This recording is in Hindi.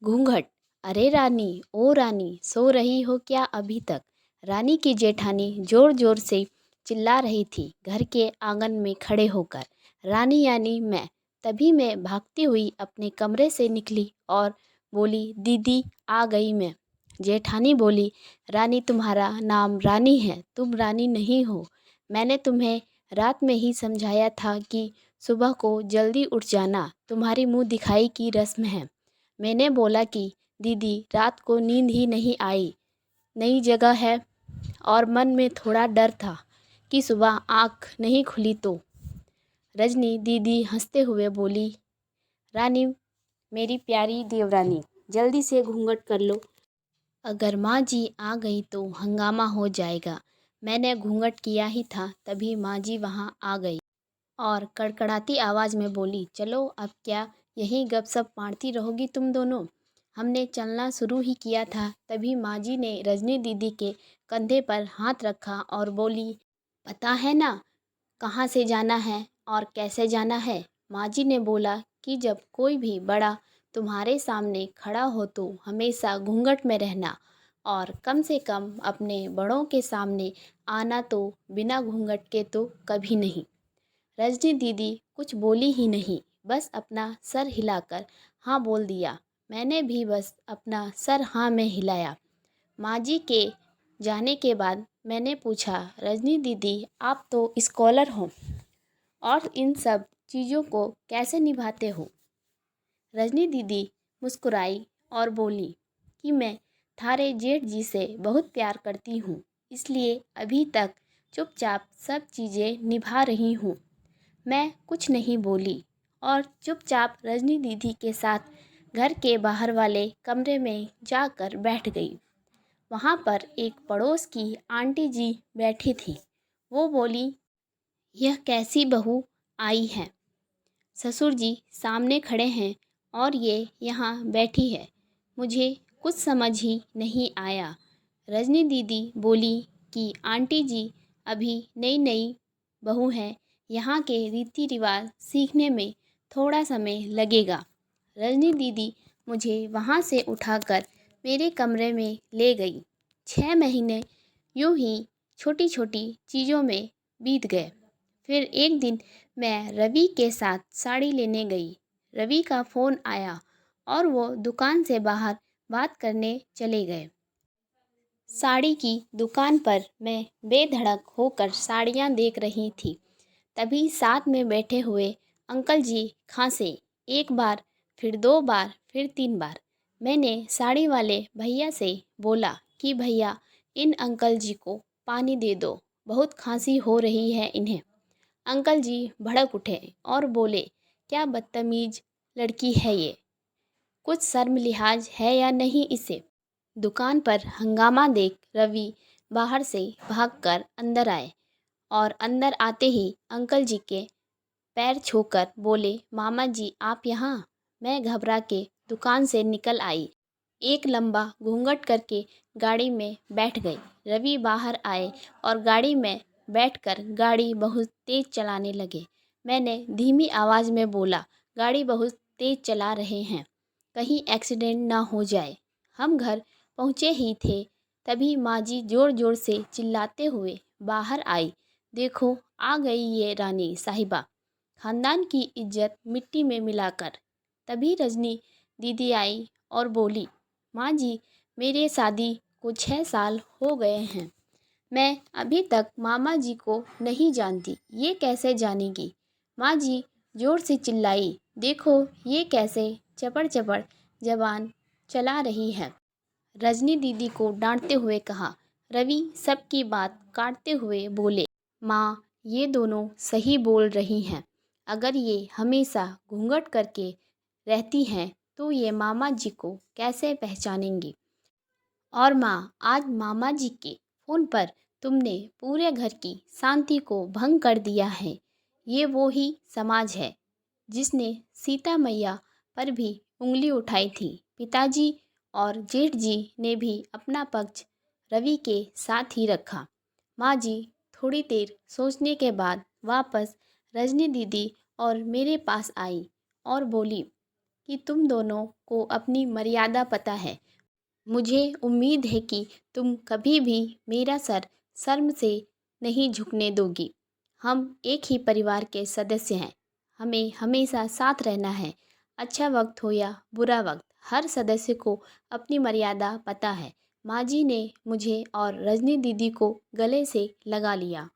घूंघट। अरे रानी, ओ रानी, सो रही हो क्या अभी तक? रानी की जेठानी जोर जोर से चिल्ला रही थी घर के आंगन में खड़े होकर। रानी यानी मैं। तभी मैं भागती हुई अपने कमरे से निकली और बोली, दीदी आ गई मैं। जेठानी बोली, रानी तुम्हारा नाम रानी है, तुम रानी नहीं हो। मैंने तुम्हें रात में ही समझाया था कि सुबह को जल्दी उठ जाना, तुम्हारी मुंह दिखाई की रस्म है। मैंने बोला कि दीदी रात को नींद ही नहीं आई, नई जगह है और मन में थोड़ा डर था कि सुबह आँख नहीं खुली तो। रजनी दीदी हंसते हुए बोली, रानी मेरी प्यारी देवरानी, जल्दी से घूंघट कर लो, अगर माँ जी आ गई तो हंगामा हो जाएगा। मैंने घूंघट किया ही था तभी माँ जी वहाँ आ गई और कड़कड़ाती आवाज़ में बोली, चलो अब क्या यहीं गपशप मारती रहोगी तुम दोनों? हमने चलना शुरू ही किया था तभी माँ जी ने रजनी दीदी के कंधे पर हाथ रखा और बोली, पता है ना कहाँ से जाना है और कैसे जाना है? माँ जी ने बोला कि जब कोई भी बड़ा तुम्हारे सामने खड़ा हो तो हमेशा घूंघट में रहना और कम से कम अपने बड़ों के सामने आना तो बिना घूंघट के तो कभी नहीं। रजनी दीदी कुछ बोली ही नहीं, बस अपना सर हिलाकर हाँ बोल दिया। मैंने भी बस अपना सर हाँ में हिलाया। माँ जी के जाने के बाद मैंने पूछा, रजनी दीदी आप तो स्कॉलर हो और इन सब चीज़ों को कैसे निभाते हो? रजनी दीदी मुस्कुराई और बोली कि मैं थारे जेठ जी से बहुत प्यार करती हूँ, इसलिए अभी तक चुपचाप सब चीज़ें निभा रही हूँ। मैं कुछ नहीं बोली और चुपचाप रजनी दीदी के साथ घर के बाहर वाले कमरे में जाकर बैठ गई। वहाँ पर एक पड़ोस की आंटी जी बैठी थी। वो बोली, यह कैसी बहू आई है? ससुर जी सामने खड़े हैं और ये यहाँ बैठी है, मुझे कुछ समझ ही नहीं आया। रजनी दीदी बोली कि आंटी जी अभी नई नई बहू हैं, यहाँ के रीति रिवाज सीखने में थोड़ा समय लगेगा। रजनी दीदी मुझे वहाँ से उठाकर मेरे कमरे में ले गई। 6 महीने यूं ही छोटी छोटी चीज़ों में बीत गए। फिर एक दिन मैं रवि के साथ साड़ी लेने गई। रवि का फ़ोन आया और वो दुकान से बाहर बात करने चले गए। साड़ी की दुकान पर मैं बेधड़क होकर साड़ियाँ देख रही थी। तभी साथ में बैठे हुए अंकल जी खांसे, एक बार, फिर 2 बार, फिर 3 बार। मैंने साड़ी वाले भैया से बोला कि भैया इन अंकल जी को पानी दे दो, बहुत खांसी हो रही है इन्हें। अंकल जी भड़क उठे और बोले, क्या बदतमीज लड़की है ये, कुछ शर्म लिहाज है या नहीं इसे? दुकान पर हंगामा देख रवि बाहर से भागकर अंदर आए और अंदर आते ही अंकल जी के पैर छूकर बोले, मामा जी आप यहाँ? मैं घबरा के दुकान से निकल आई, एक लंबा घूंघट करके गाड़ी में बैठ गई। रवि बाहर आए और गाड़ी में बैठकर गाड़ी बहुत तेज़ चलाने लगे। मैंने धीमी आवाज़ में बोला, गाड़ी बहुत तेज़ चला रहे हैं, कहीं एक्सीडेंट ना हो जाए। हम घर पहुँचे ही थे तभी माँ जी ज़ोर ज़ोर से चिल्लाते हुए बाहर आई, देखो आ गई ये रानी साहिबा, खानदान की इज्जत मिट्टी में मिलाकर। तभी रजनी दीदी आई और बोली, माँ जी मेरे शादी को 6 साल हो गए हैं, मैं अभी तक मामा जी को नहीं जानती, ये कैसे जानेगी? माँ जी ज़ोर से चिल्लाई, देखो ये कैसे चपड़ चपड़ जबान चला रही है। रजनी दीदी को डांटते हुए कहा। रवि सबकी बात काटते हुए बोले, माँ ये दोनों सही बोल रही हैं, अगर ये हमेशा घूंघट करके रहती हैं तो ये मामा जी को कैसे पहचानेंगी? और माँ आज मामा जी के फ़ोन पर तुमने पूरे घर की शांति को भंग कर दिया है। ये वो ही समाज है जिसने सीता मैया पर भी उंगली उठाई थी। पिताजी और जेठ जी ने भी अपना पक्ष रवि के साथ ही रखा। माँ जी थोड़ी देर सोचने के बाद वापस रजनी दीदी और मेरे पास आई और बोली कि तुम दोनों को अपनी मर्यादा पता है। मुझे उम्मीद है कि तुम कभी भी मेरा सर शर्म से नहीं झुकने दोगी। हम एक ही परिवार के सदस्य हैं। हमें हमेशा साथ रहना है। अच्छा वक्त हो या बुरा वक्त, हर सदस्य को अपनी मर्यादा पता है। माँ जी ने मुझे और रजनी दीदी को गले से लगा लिया।